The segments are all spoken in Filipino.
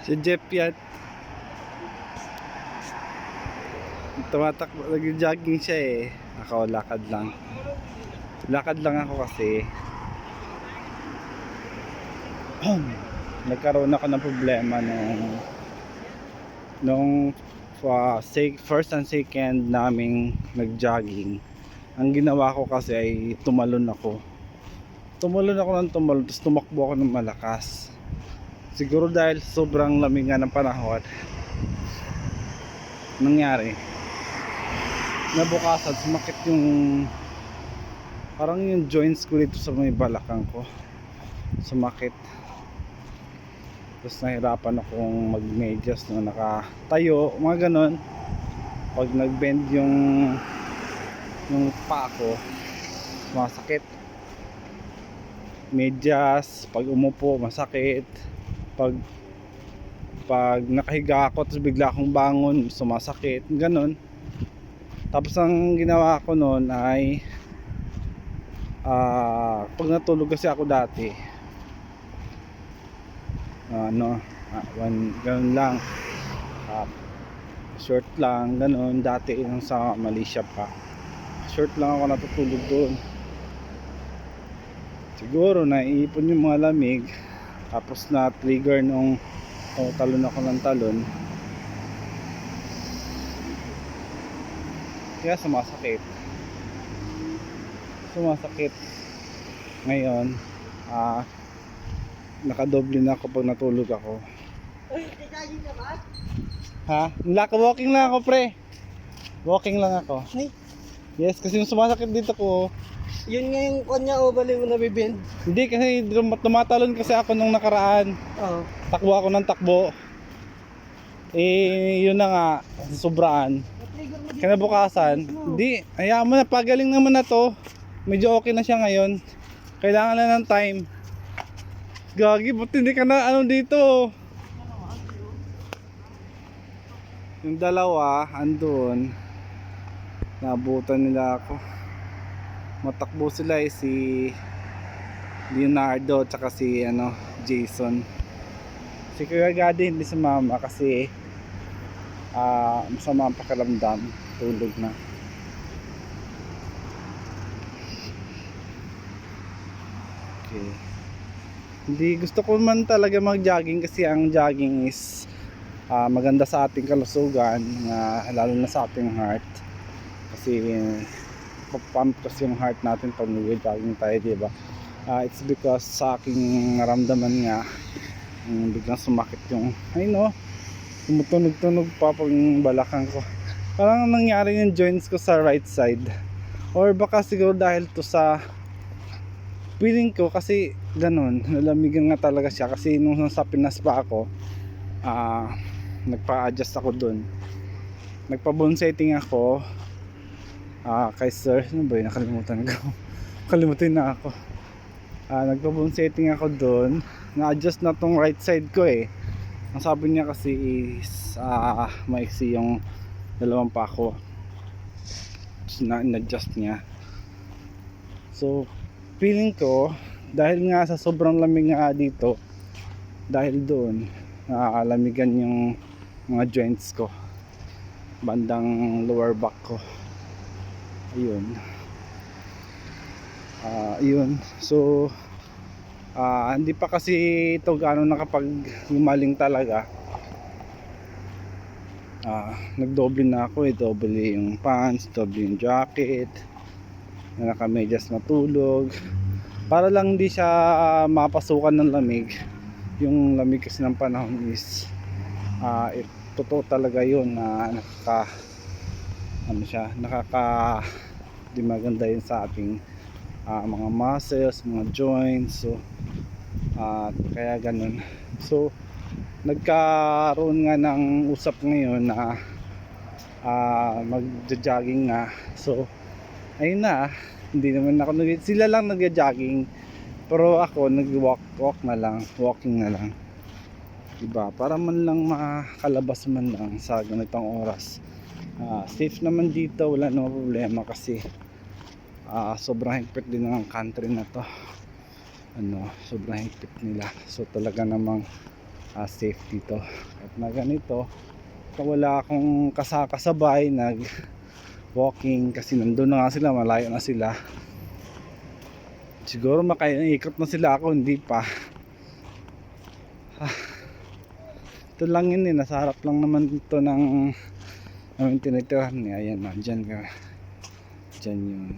Si Jeff yan. Tumatakbo, nag-jogging siya eh. Ako, lakad lang. Lakad lang ako kasi nagkaroon ako ng problema nung first and second naming nag-jogging. Ang ginawa ko kasi ay tumalon ako. Tumalon ako ng tumalon, tapos tumakbo ako ng malakas. Siguro dahil sobrang lamig nga ng panahon, nangyari, nabukasan, sumakit yung parang yung joints ko dito sa may balakang ko. Sumakit. Tapos nahirapan akong mag-medyas na nakatayo, mga ganon. Pag nag-bend yung paa ko, masakit. Medyas, pag umupo, masakit. Pag nakahiga ako, tapos bigla akong bangon, sumasakit, ganon. Tapos ang ginawa ko noon ay pag natulog kasi ako dati, ganun lang, short lang, ganun dati yung sa Malaysia pa, short lang ako natutulog doon. Siguro naiipon yung mga lamig, tapos na trigger nung talon ako ng talon, kaya sumasakit ngayon. Nakadoble na ako pag natulog ako. Ha? Walking lang ako, pre. Walking lang ako. Yes, kasi yung sumasakit dito ko. Yun nga yung kanya o bali mo nabibend. Hindi, kasi tumatalon kasi ako nung nakaraan. Oo. Takbo ako ng takbo. Yun na nga, sobraan. Kinabukasan, hindi, hayaan mo na, pagaling naman na to. Medyo okay na siya ngayon. Kailangan na ng time. Gagi, ba't hindi ka na dito? Yung dalawa andun, nabutan nila ako. Matakbo sila si Leonardo tsaka si Jason. Si Kuya Gadi hindi sumama kasi masama ang pakiramdam, tulog na. Okay. Hindi, gusto ko man talaga mag-jogging kasi ang jogging is maganda sa ating kalusugan, lalo na sa ating heart. Kasi pump kasi yung heart natin pag nag-jogging tayo, diba? It's because sa aking naramdaman nga, biglang sumakit yung, tumutunog-tunog pa pag balakang ko. Parang nangyari yung joints ko sa right side. Or baka siguro dahil to sa feeling ko, kasi ganun, nalamigan nga talaga siya. Kasi nung sa Pinas pa ako, nagpa-adjust ako dun, nagpa-bone setting ako kay sir, nakalimutan ko kalimutan na ako. Nagpa-bone setting ako dun, na-adjust na tong right side ko eh. Ang sabi niya kasi is maiksi yung dalawang pa ko, na-adjust niya. So feeling ko, dahil nga sa sobrang lamig nga dito, dahil doon nakalamigan yung mga joints ko, bandang lower back ko. Ayun. So hindi pa kasi ito gaano nakapag lumaling talaga. Nagdoble na ako, doble yung pants, doble yung jacket, na nakamedyas natulog, para lang hindi siya mapasukan ng lamig. Yung lamig kasi ng panahon is totoo talaga yun na di maganda yun sa ating mga muscles, mga joints. So kaya ganun. So nagkaroon nga ng usap ngayon na mag-jogging nga. So ayun na, hindi naman ako sila lang nag-jogging, pero ako nag-walking na lang, diba, para man lang makalabas man lang sa ganitong oras. Safe naman dito, wala namang problema kasi sobrang higpit din ng country na to. Sobrang higpit nila. So talaga namang safe dito. At na ganito, wala akong kasabay nag walking kasi nandun na nga sila, malayo na sila. Siguro makaikot na sila, ako hindi pa. Ito lang yun nasa harap lang naman ito ng aming tinitirahan eh. Ayan na, dyan ka. Dyan yun.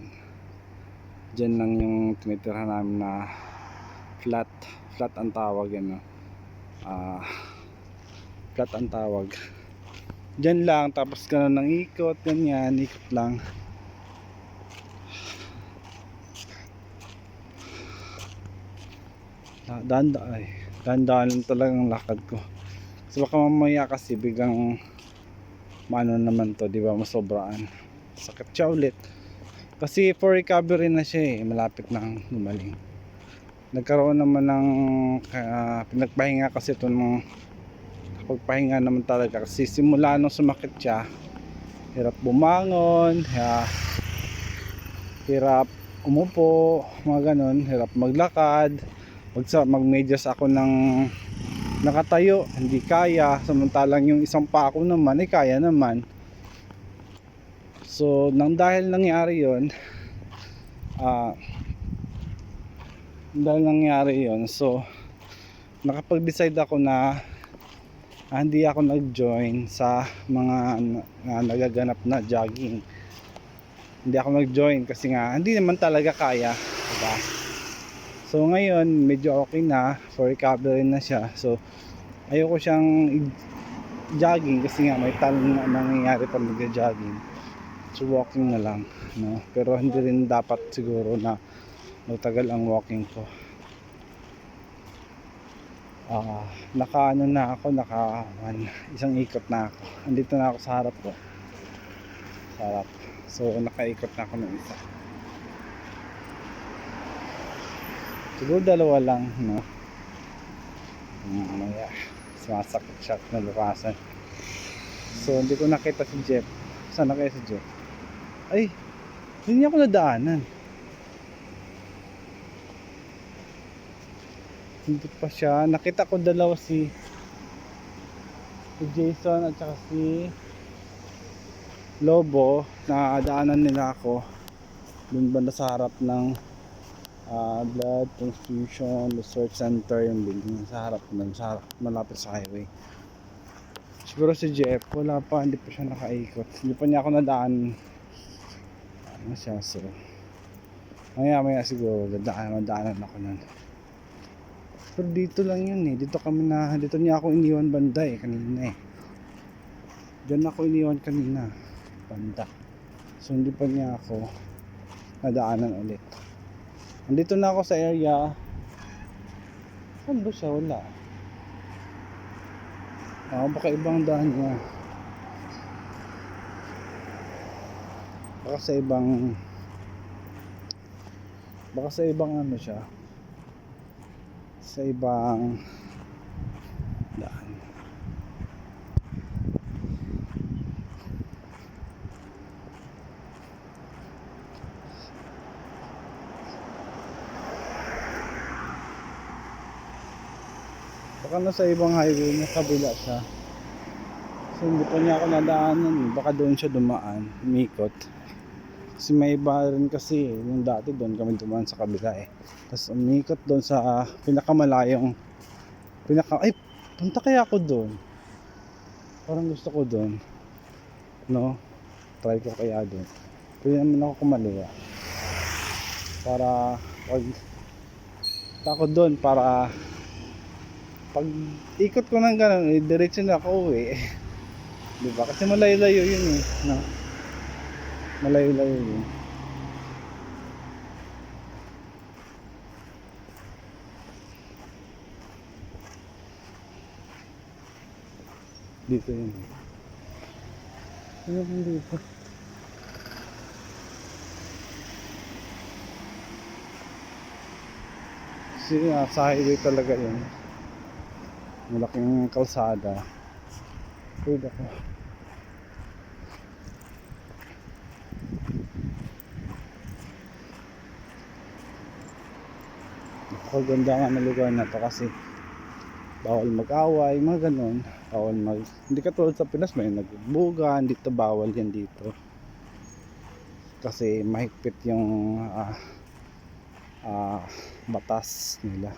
Dyan lang yung tinitirahan namin na flat ang tawag yan. Flat ang tawag. Dyan lang, tapos gano'n ng ikot, ganyan, ikot lang. Dahan-dahan lang talagang lakad ko. So baka mamaya kasi biglang maano naman to, di ba, masobraan. Sakit siya ulit. Kasi for recovery na siya eh, malapit nang gumaling. Nagkaroon naman ng pinagpahinga kasi ito nung pagpahinga naman talaga kasi simula nung sumakit siya, hirap bumangon, hirap umupo, mga ganun, hirap maglakad, magmedyas ako ng nakatayo, hindi kaya, samantalang yung isang pa ako naman ay kaya naman. So nang dahil nangyari yon, so nakapag-decide ako na hindi ako nag-join sa mga nagaganap na jogging. Hindi ako nag-join kasi nga hindi naman talaga kaya, diba? So ngayon medyo okay na, for recovery na siya. So ayoko siyang jogging kasi nga may talon na nangyayari pag nag-jogging. So walking na lang, no? Pero hindi rin dapat siguro na magtagal ang walking ko. Naka isang ikot na ako. Andito na ako sa harap ko. So nakaikot na ako ng isa. Siguro dalawa lang, no? Mamaya sumasakit siya at nalukasan. So hindi ko nakita si Jeff. Saan na kaya si Jeff? Ay, hindi ako nadaanan. Hindi pa siya. Nakita ko dalawa, si Jason at saka si Lobo, na daanan nila ako dun banda sa harap ng Blood Transfusion Research Center, yung building sa harap malapit sa highway. Siguro si Jeff wala pa, hindi pa siya nakaikot, hindi pa niya ako nadaan. Ano siya, so maya siguro madaanan ako nun. Pero dito lang yun eh, dito niya ako iniwan banda eh, kanina eh. Diyan ako iniwan kanina, banda. So hindi pa niya ako nadaanan ulit. Andito na ako sa area. Saan ba siya? Wala. Baka ibang daan niya. Baka sa ibang ano siya, sa ibang daan. Baka nasa ibang highway na kabila siya. So hindi pa niya ako nadaanan eh. Baka doon siya dumaan, umikot. Kasi may iba rin kasi yung dati doon kami dumaan sa kabila eh. Tapos umikot doon sa pinakamalayong ay, punta kaya ako doon. Parang gusto ko doon, no? Try ko kaya doon. Pwede naman ako kumaliwa para pag ako doon, para pag ikot ko ng gano'n, diretso na ako uwi. Diba? Kasi malayo-layo yun eh, no? Malayo-layo yun. Dito yun. Ano kung dito? Kasi sa highway talaga yun. Malaking kalsada. Pwede ako. Napakaganda nga na lugar na to kasi bawal mag-away, mga ganun. Bawal hindi katulad sa Pinas, may nagbugan, dito bawal yan dito. Kasi mahigpit yung batas nila.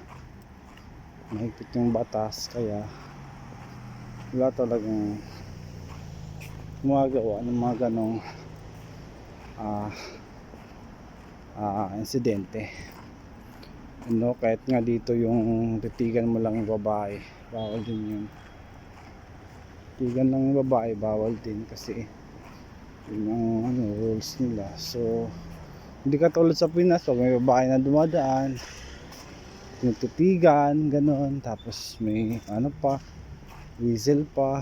Mahigpit yung batas, kaya wala talagang gumagawa ng mga ganong insidente. Kahit nga dito yung titigan mo lang yung babae, bawal din yun. Titigan lang yung babae, bawal din kasi yun ang rules nila. So hindi katulad sa Pinas, pag may babae na dumadaan, tinutitigan, ganon, tapos may whistle pa.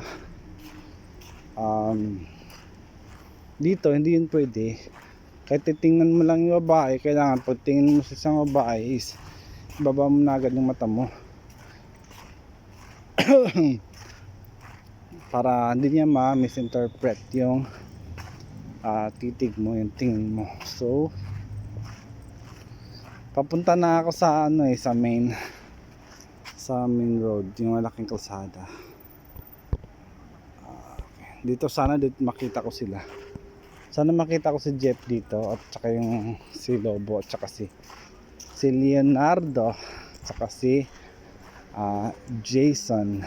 Dito hindi yun pwede. Kahit titingnan mo lang yung babae, kailangan pag tingin mo sa isang babae is baba mo na agad yung mata mo para hindi niya ma-misinterpret yung titig mo, yung tingin mo. So papunta na ako sa sa main road, yung malaking kalsada. Dito makita ko sila. Sana makita ko si Jeff dito, at saka yung si Lobo, at saka si Leonardo, at saka si Jason.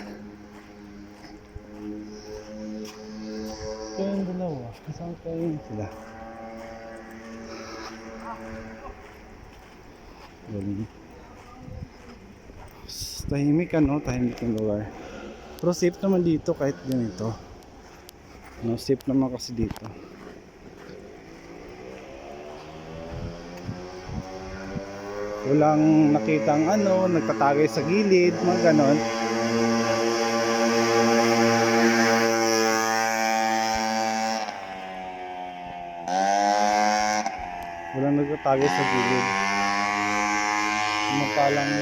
Kaya yung dalawa, saan kayo sila? Galing. Tahimik tahimik yung lugar. Pero safe naman dito kahit ganito. Safe naman kasi dito. Walang nakitang nagtatagay sa gilid, mga ganon. Walang nagtatagay sa gilid. Makalang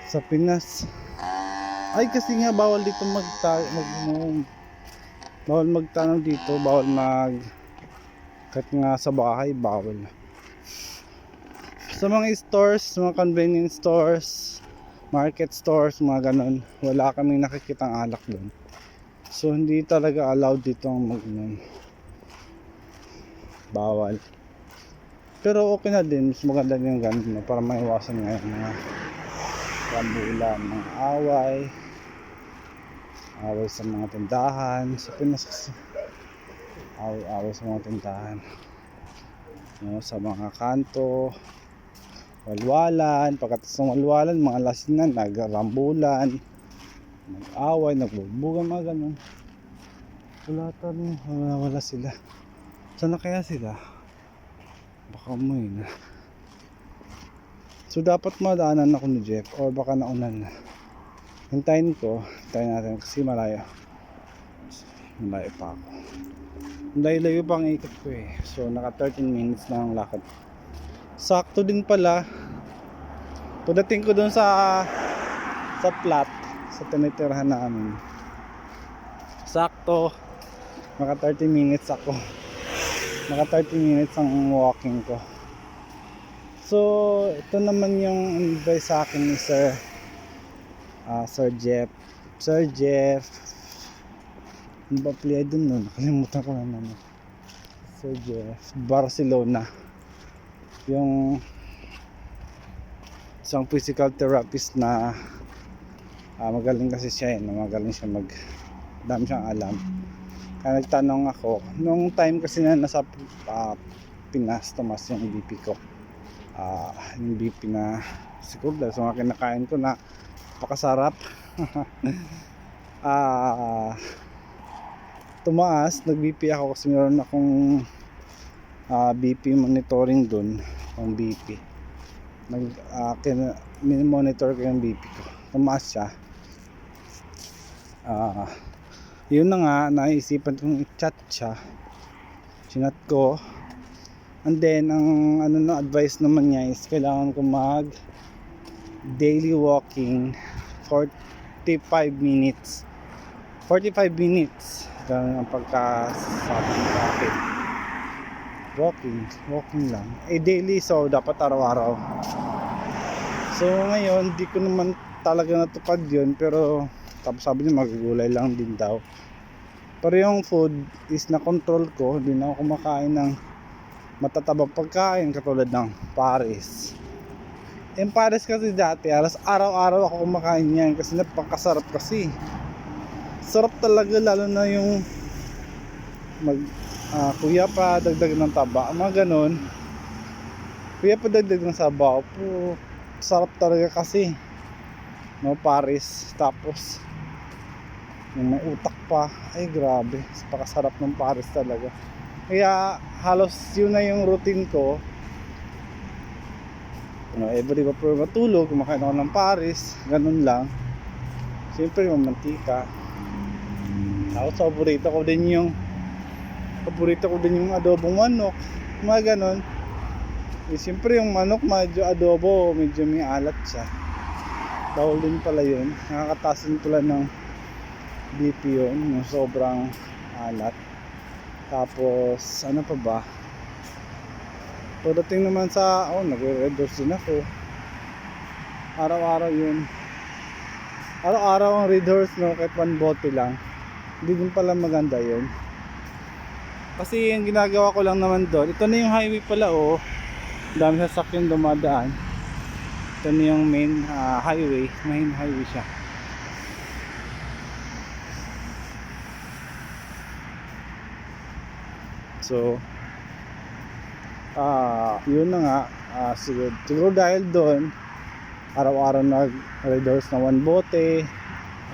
sa Pinas. Ay, kasi nga bawal dito bawal magtanong dito, bawal kahit nga sa bahay, bawal. Sa mga stores, mga convenience stores, market stores, mga ganon, wala kaming nakikitang alak doon. So hindi talaga allowed dito ang bawal. Pero okay na din, mas maganda din yung ganun para maiwasan nga yung mga rambulan, mga away sa mga tindahan. Sa Pinas kasi away sa mga tindahan, sa mga kanto, walwalan. Pagkatapos ng walwalan, mga lasinan, nagrambulan, nag-away, nagbubugan, mga ganun. Wala sila. Sana kaya sila? Baka umuwi na. So dapat madaanan ako ni Jeff, or baka naunan na. Hintayin natin kasi malayo pa ako. Layo pang ikot ko So naka 13 minutes na ang lakad. Sakto din pala pagdating ko dun sa flat, sa tinitirahan namin. Sakto naka 30 minutes ako. Naka 30 minutes ang walking ko. So ito naman yung advice sa akin ni Sir Jeff. Ano ba play dun nun? Nakalimutan ko na naman. Sir Jeff Barcelona, yung isang physical therapist na magaling kasi siya magaling siya dami siyang alam. Kaya nagtanong ako nung time kasi na nasa Pinas, tumas yung BP ko, yung BP na siguro dahil sa mga kinakain ko na pakasarap. Tumaas, nag-BP ako kasi meron akong BP monitoring dun, ang BP. Monitor ko yung BP ko. Tumaas siya. Yun na nga, naisipan kong i-chat siya. Chinat ko. And then, ang na advice naman niya is kailangan ko mag daily walking 45 minutes. Ganun ang pagkasabi sa akin. Walking lang. Daily, so dapat araw-araw. So ngayon, di ko naman talaga natupad yun, pero tapos sabi niya magugulay lang din daw. Pero yung food is na control ko, hindi na ako kumakain ng matatabang pagkain katulad ng pares. Yung pares kasi dati, alas araw-araw ako kumakain yan kasi napakasarap kasi. Sarap talaga, lalo na yung kuya pa dagdag ng taba, mga ganon. Kuya pa dagdag ng sabaw po, sarap talaga kasi no, pares. Tapos yung may utak pa, ay grabe, napakasarap ng pares talaga. Kaya halos yun na yung routine ko. Every before matulog, kumakain ako ng pares, ganun lang. Siyempre mamantika. Tapos paborito ko din yung adobong manok, mga ganun. Siyempre yung manok medyo adobo, medyo may alat siya. Bawal din pala yun, nakakataas din pala ng BP yun, yung sobrang alat. Tapos ano pa ba, pagdating naman sa nagre-red doors din ako. Araw-araw yun, araw-araw ang red horse, no, kahit one bote lang. Hindi din pala maganda yun, kasi yung ginagawa ko lang naman doon, ito na yung highway pala, dami sasakyan dumadaan. Ito na yung main highway siya. So yun na nga, siguro dahil doon araw-araw nag-red horse na one bote,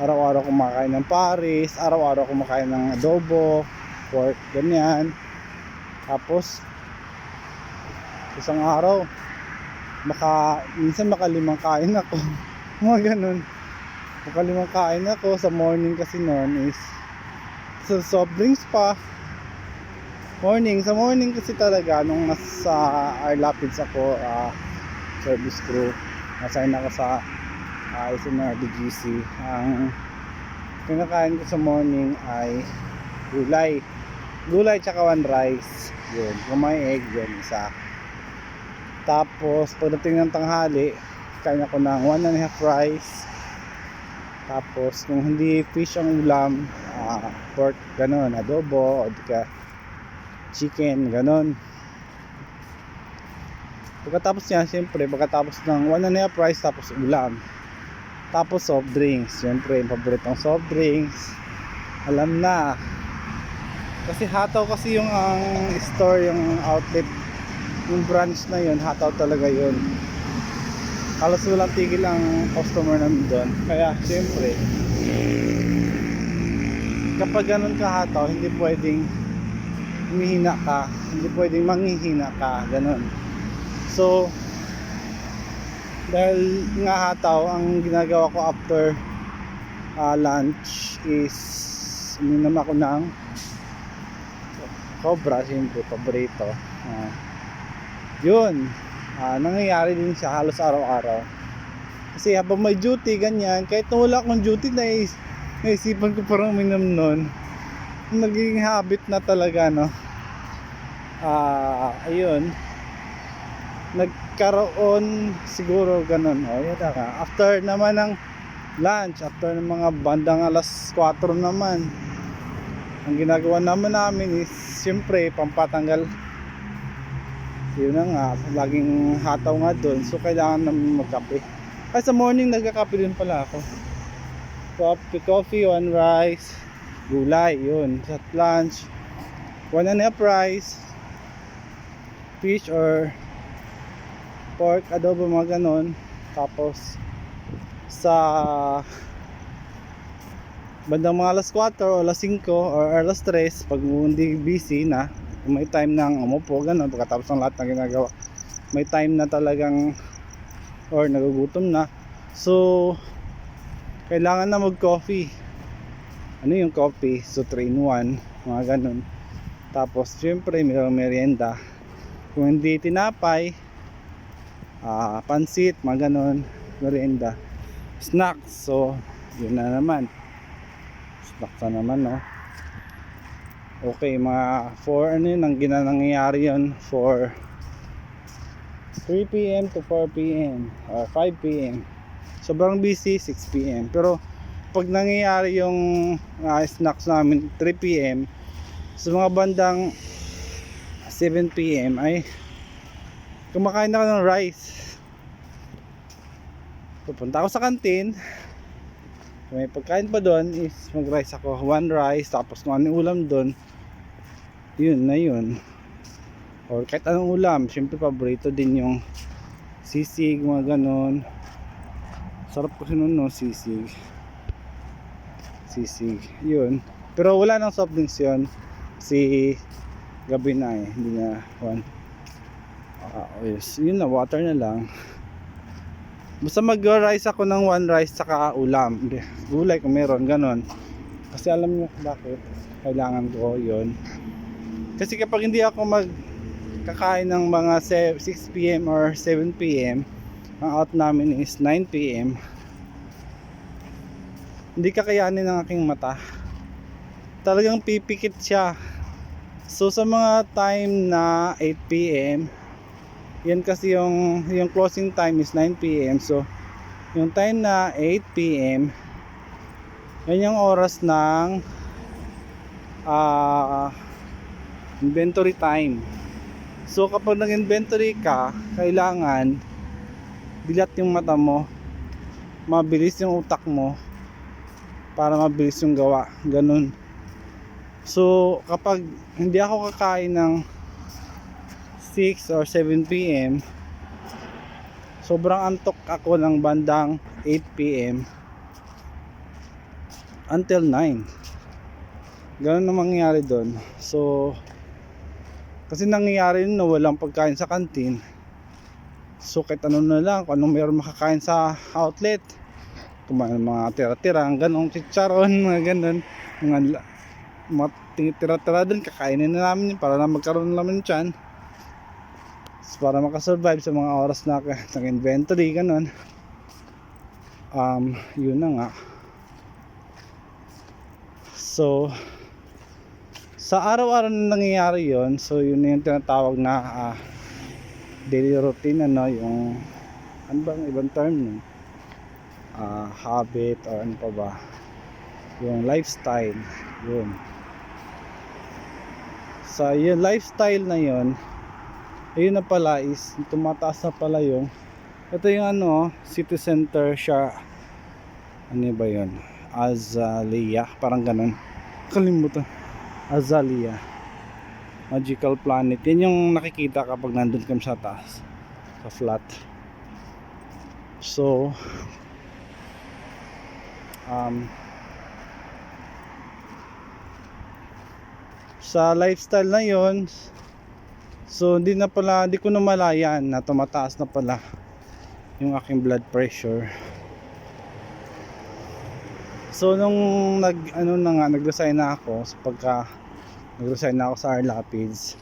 araw-araw kumakain ng pares, araw-araw kumakain ng adobo, pork, ganyan. Tapos isang araw minsan makalimang kain ako mga ganun, makalimang kain ako sa morning kasi noon is sa soft drinks pa. Sa morning kasi talaga nung nasa Arlapids ako, service crew, nasign ako sa SMRDGC. Ang kinakain ko sa morning ay gulay tsaka one rice, yun, kung may egg yun isa. Tapos pagdating ng tanghali, kain ako ng 1.5 rice. Tapos kung hindi fish ang ulam, pork, ganon, adobo, o di ka chicken, ganon. Pagkatapos niya, siyempre pagkatapos ng 1.5 rice, tapos ulam, tapos soft drinks. Siyempre yung paboritong soft drinks, alam na, kasi hataw kasi yung store, yung outlet, yung branch na yun, hataw talaga yun. Halos walang tigil ang customer namin doon. Kaya siyempre kapag ganun ka hataw, hindi pwedeng humihina ka, hindi pwedeng manghihina ka, ganun. So dahil nga hataw, ang ginagawa ko after lunch is uminom ako ng Cobra, siyempre paborito. Yun, nangyayari din siya halos araw-araw. Kasi habang may duty, ganyan, kahit na wala akong duty, naisipan ko parang uminom nun. Naging habit na talaga, no. Ayun, nagkaroon siguro ganun. Yun na. After naman ng lunch, after ng mga bandang alas 4 naman, ang ginagawa namin is siyempre pampatanggal. Yun na nga, laging hataw nga doon, so kailangan namin magkape. Ay, sa morning nagkakape din pala ako. Coffee, one rice, gulay, yun. Sa lunch, 1.5 rice, fish or pork, adobo, mga ganon. Tapos sa bandang mga alas 4 o alas 5 or alas 3, pag hindi busy na, may time nang umupo, ganon. Pagkatapos ng lahat ng ginagawa, may time na talagang or nagugutom na, so kailangan na mag coffee. Ano yung coffee? So 3 in 1, mga ganon. Tapos syempre may merienda, kung hindi tinapay, pansit, mga ganon, merienda, snacks. So yun na naman, snacks na naman, no. Okay, mga 4 ano yun, ang nangyayari yun, 4 3 p.m. to 4 p.m. or 5 p.m. Sobrang busy 6 p.m. Pero pag nangyayari yung snacks namin 3 p.m. sa mga bandang 7 p.m. ay kumakain ako ng rice. Pupunta ako sa kantin, may pagkain pa doon is mag rice ako, 1 rice, tapos kung anong ulam doon yun na yun, or kahit anong ulam. Syempre paborito din yung sisig, mga ganon. Sarap kasi nun, no, sisig yun. Pero wala nang soft drinks yun, si gabi na eh, hindi na one. Yes, yun na, water na lang. Basta mag-rice ako ng 1 rice saka ulam, gulay kung meron, ganon. Kasi alam niyo bakit kailangan ko yun. Kasi kapag hindi ako magkakain ng mga 6 p.m. or 7 p.m., ang out namin is 9 p.m., hindi kakayanin ng aking mata. Talagang pipikit siya. So sa mga time na 8 p.m., yan kasi yung closing time is 9 p.m. So yung time na 8 p.m., yan yung oras ng inventory time. So kapag nag-inventory ka, kailangan dilat yung mata mo, mabilis yung utak mo, para mabilis yung gawa, ganun. So kapag hindi ako kakain ng 6 or 7 p.m., sobrang antok ako ng bandang 8 p.m. until 9. Ganun na mangyayari doon. So kasi nangyayari yun na walang pagkain sa kantin. So kahit ano na lang, kung anong meron makakain sa outlet, kumain ng mga tira-tira, ganong chicharon, mga ganun, mga tira-tira doon, kakainin na namin yun para na magkaroon naman ng tiyan, para makasurvive sa mga oras na ng inventory, ganun. Yun na nga. So sa araw-araw na nangyayari yon, so yun na yung tinatawag na daily routine, ano, yung ano bang ibang term nun? Habit or ano pa ba, yung lifestyle, yun. So yung lifestyle na yun, ayun na pala is tumataas na pala yung ito yung ano, city center siya, ano ba yun, Azalea, parang ganun, kalimutan, Azalea Magical Planet. Yan yung nakikita kapag nandun kami sa taas, sa flat. So sa lifestyle na yon, so hindi ko na malayan na tumataas na pala yung aking blood pressure. So nung nag-resign na ako, nag-resign na ako sa R. Rapids,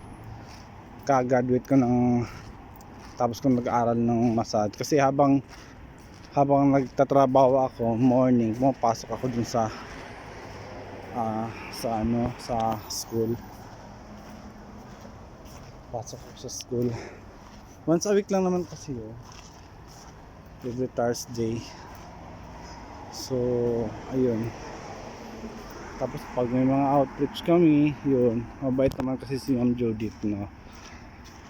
ka-graduate ko ng, tapos ko nag-aaral ng massage. Kasi habang nagtatrabaho ako morning, pumapasok ako dun sa school. Pasok ako sa school once a week lang naman kasi yun, every Thursday. So ayun, tapos pag may mga outreach kami, yun, mabait naman kasi si Ma'am Judith, no,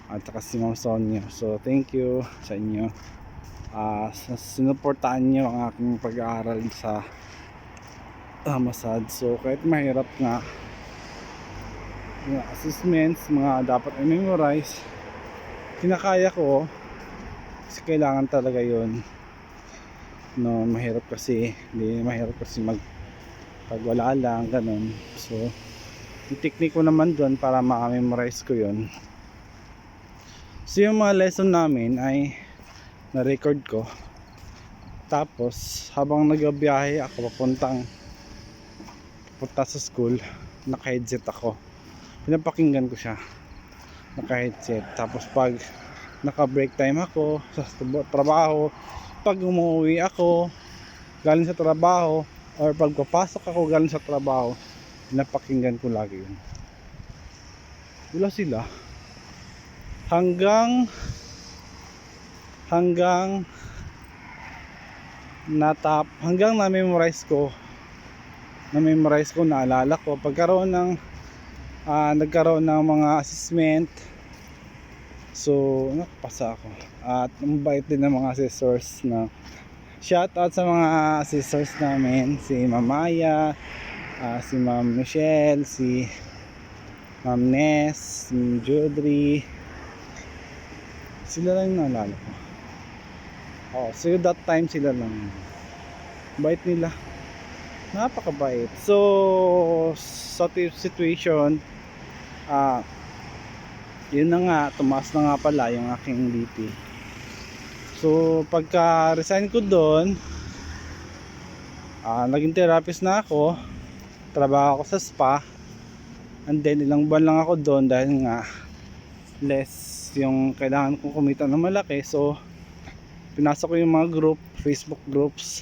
at saka si Ma'am Sonia. So thank you sa inyo, sinuportahan nyo ang aking pag-aaral sa massage. So kahit mahirap nga mga assessments, mga dapat i-memorize, kinakaya ko kasi kailangan talaga yun, no. Mahirap kasi pag wala lang, ganun. So yung technique ko naman doon para ma-memorize ko yun. So yung mga lesson namin ay na-record ko, tapos habang nagbiyahe ako papunta sa school, naka-headset ako, pinapakinggan ko siya naka-headset. Tapos pag naka-break time ako sa trabaho, pag umuwi ako galing sa trabaho, or pag papasok ako galing sa trabaho, pinapakinggan ko lagi yun. Wala sila hanggang hanggang hanggang na-memorize ko, naalala ko pagkaroon ng nagkaroon ng mga assessment. So nakapasa ako at mabait din ng mga assessors na shout out sa mga assessors namin, si Mamaya, si Ma'am Michelle, si Ma'am Ness, si Ma'am Judry. Sila lang yung naalala ko. So that time sila lang. Bait nila. Napakabait. So sa situation, yun na nga, tumaas na nga pala yung aking BP. So pagka resign ko doon, naging therapist na ako, trabaho ako sa spa, and then ilang buwan lang ako doon dahil nga less yung kailangan kong kumita na malaki. So pinasok ko yung mga Facebook groups,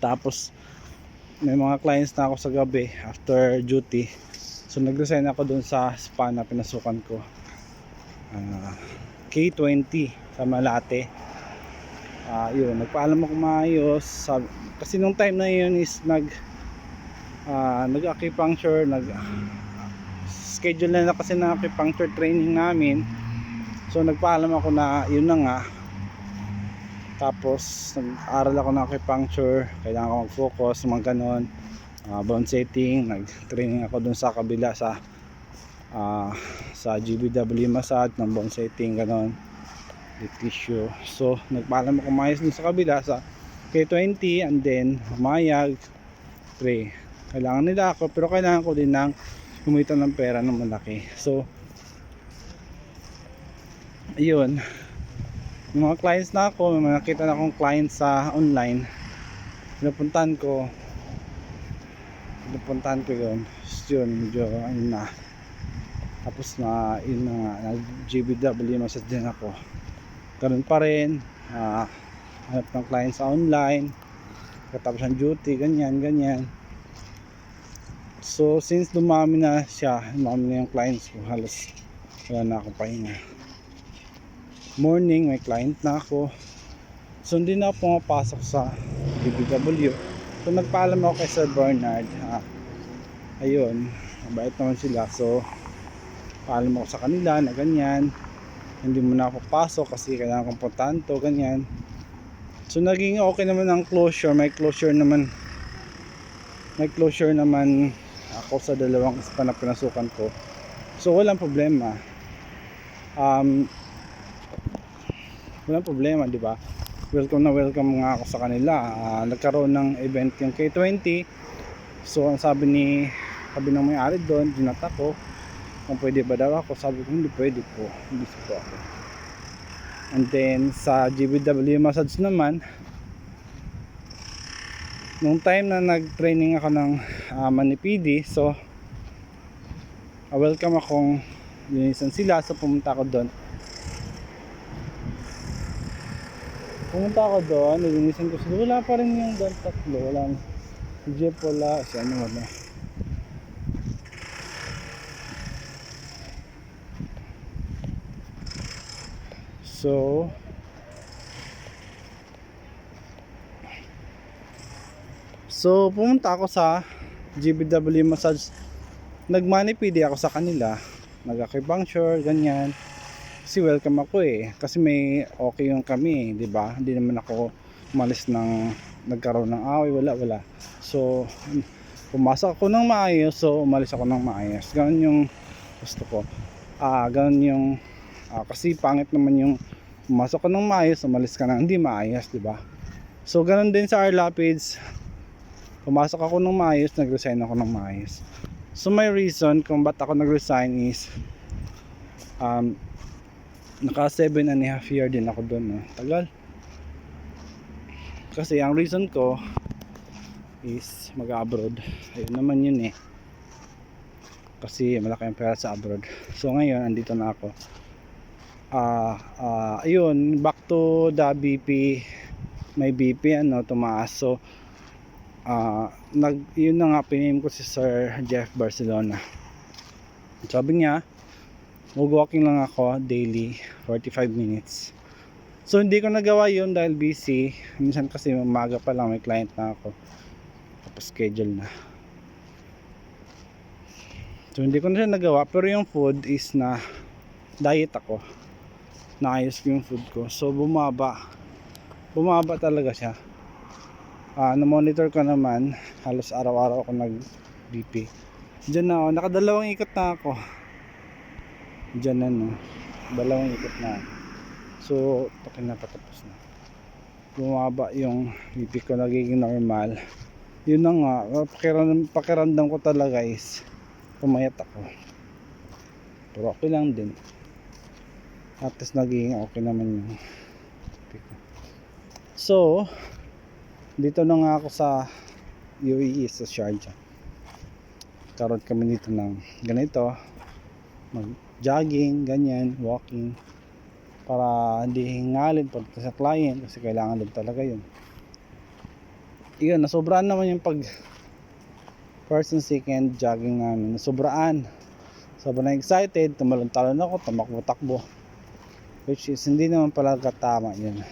tapos may mga clients na ako sa gabi after duty. So nag-resign ako doon sa spa na pinasukan ko, K20 sa Malate. Yun, nagpaalam ako maayos kasi nung time na yun is nag-acupuncture, schedule na kasi na acupuncture training namin. So nagpaalam ako na yun na nga. Tapos nag-aral ako ng acupuncture, kailangan ko mag-focus, mga ganon, bone setting. Nag-training ako dun sa kabila sa GBW massage ng bone setting, ganon, deep tissue. So nagpaalam ako maayos dun sa kabila sa K20, and then humayag, pray. Kailangan nila ako, pero kailangan ko din ng kumita ng pera ng malaki. So ayun, yung mga clients na ako, may nakita na akong clients sa online, pinupuntahan ko yun. Medyo ayun na. Tapos na yun na nga, nag GBW massage din ako. Ganun pa rin, hanap ng clients sa online, katapos ang duty, ganyan. So since dumami na yung clients ko, halos wala na akong pahinga. Morning may client na ako, so hindi na ako pumapasok sa BBW. So nagpaalam ako kay Sir Bernard. Ayun, mabait naman sila. So paalam ako sa kanila na ganyan, hindi mo na ako pasok kasi kailangan kong puntahan to, ganyan. So naging okay naman ang closure. May closure naman ako sa dalawang spa na pinasukan ko. So walang problema. Walang problema, di ba? Welcome nga ako sa kanila. Nagkaroon ng event yung K20. So ang sabi ng may-ari doon, dinata ko kung pwede ba daw ako. Sabi ko hindi pwede po, hindi po ako. And then sa GBW massage naman, nung time na nag-training ako ng Manipidi, so welcome akong linisan sila. So pumunta ako doon, nilinisan ko sila. Wala pa rin yung doon tatlo, wala na. Si Jeff wala, si ano wala. So pumunta ako sa GBW massage, nagmanipidi ako sa kanila, nag-acupuncture, ganyan. Kasi welcome ako kasi may okay yung kami, di ba? Hindi naman ako umalis ng nagkaroon ng away, wala. So pumasok ako ng maayos, so umalis ako ng maayos. Ganun yung gusto ko. Ganun yung kasi pangit naman yung pumasok ka ng maayos, umalis ka ng hindi maayos, di ba? So ganun din sa R-Lapids. Pumasok ako ng maayos, nag-resign ako ng maayos. So my reason kung ba't ako nag-resign is naka 7.5 year din ako doon. Tagal. Kasi ang reason ko is mag-abroad. Ayun naman yun kasi malaki ang pera sa abroad. So ngayon andito na ako. Ayun, back to the BP. May BP tumaas. So yun na nga, piname ko si Sir Jeff Barcelona. Sabi niya mag-walking lang ako daily 45 minutes. So hindi ko nagawa yun dahil busy. Minsan kasi umaga pa lang may client na ako. Tapos schedule na. So hindi ko na siya nagawa, pero yung food is na diet ako. Naayos ko yung food ko. So bumaba. Bumaba talaga siya. Na-monitor ko naman, halos araw-araw ako nag-BP. Diyan na ako, nakadalawang ikot na ako. Diyan na no. Dalawang ikot na. So, patapos na. Bumaba yung BP ko, nagiging normal. Yun na nga, pakiramdam ko talaga is pumayat ako. Pero okay lang din. At least naging okay naman yung BP ko. So, dito na nga ako sa UAE, sa Sharjah. Karoon kami dito ng ganito, mag jogging, ganyan, walking, para hindi hingalin pag sa client kasi kailangan din talaga yun. Iyon, nasobraan naman yung pag first and second jogging namin. Nasobraan. Sobrang excited, tumalon-talon ako, tumakbo-takbo. Which is hindi naman pala tama yun.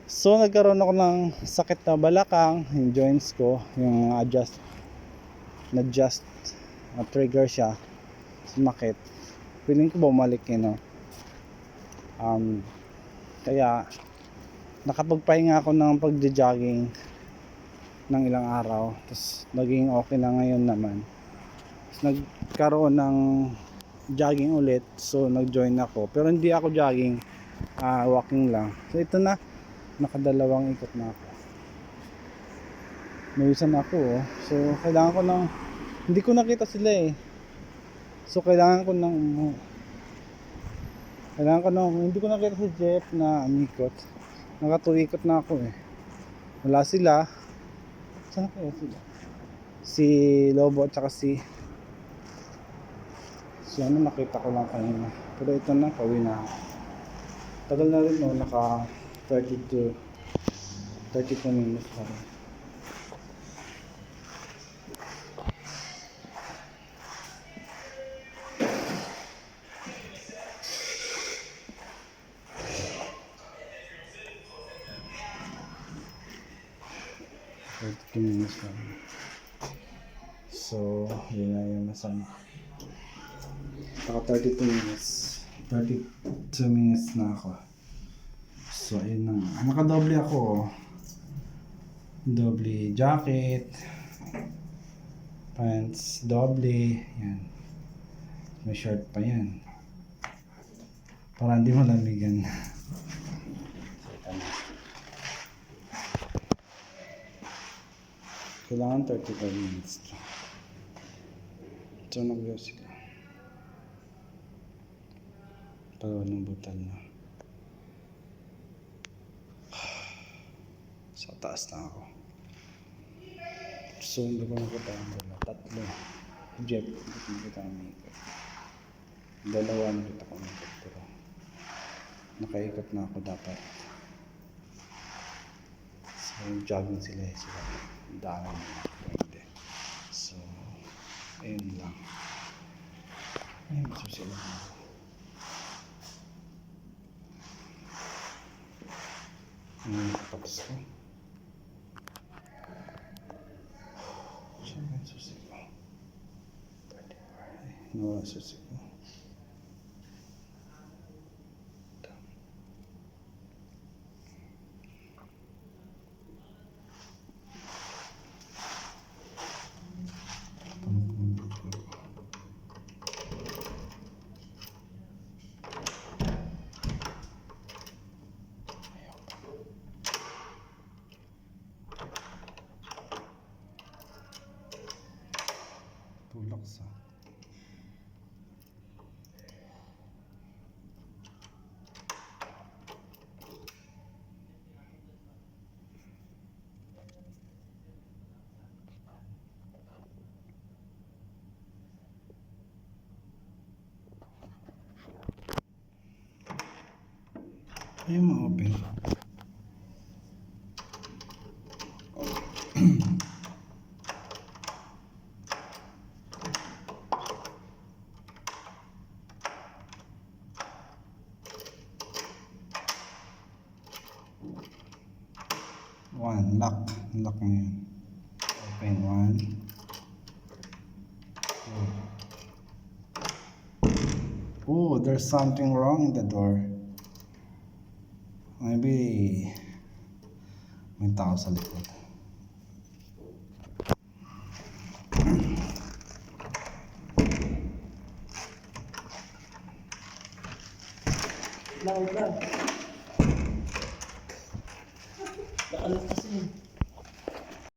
So nagkaroon ako ng sakit na balakang, yung joints ko, yung na-adjust, na-trigger siya, sumakit. Feeling ko bumalik yun, no? Kaya nakapagpahinga ako ng pagja-jogging ng ilang araw, tapos naging okay na ngayon naman. Tapos nagkaroon ng jogging ulit, so nag-join ako, pero hindi ako jogging, walking lang. So ito na, nakadalawang ikot na ako. Nawisan ako, oh. So kailangan ko ng, hindi ko nakita sila eh. So kailangan ko ng hindi ko nakita si Jeff na amikot. Nakatuikot na ako eh. Wala sila. Saan kaya sila? Si Lobo at saka si ano, nakita ko lang kanina. Pero ito na, pauwi na ako. Tagal na rin, no? Naka 32 minutes pa rin. So, yun na yun, nasa naka 32 minutes na ako. So, ayun na nga. Nakadoble ako. Doble jacket, pants, doble, yan. May shirt pa yan. Para hindi malamigan. Kailangan 35 minutes. So, nag-go sila. Tawa ng butal na. Sa taas na ako. So, hindi ko nakita ang dala. Tatlo. Jeff, hindi ko nakita ang makeup. Dalawa nakita ko makeup. Pero, nakaikot na ako dapat. So, jogging sila eh. Sila. Daanan na. Pwede. So, ayun lang. Ayun, masusin lang ako. Tapos ko. Saan yung susi ko? Nawala susi ko. Tulak sa ayun, ma-open. 1, lock. Lock mo yun. Open 1, 2. Oh, there's something wrong in the door. Maybe may tao sa likod. Loud lang. Nakalas kasi.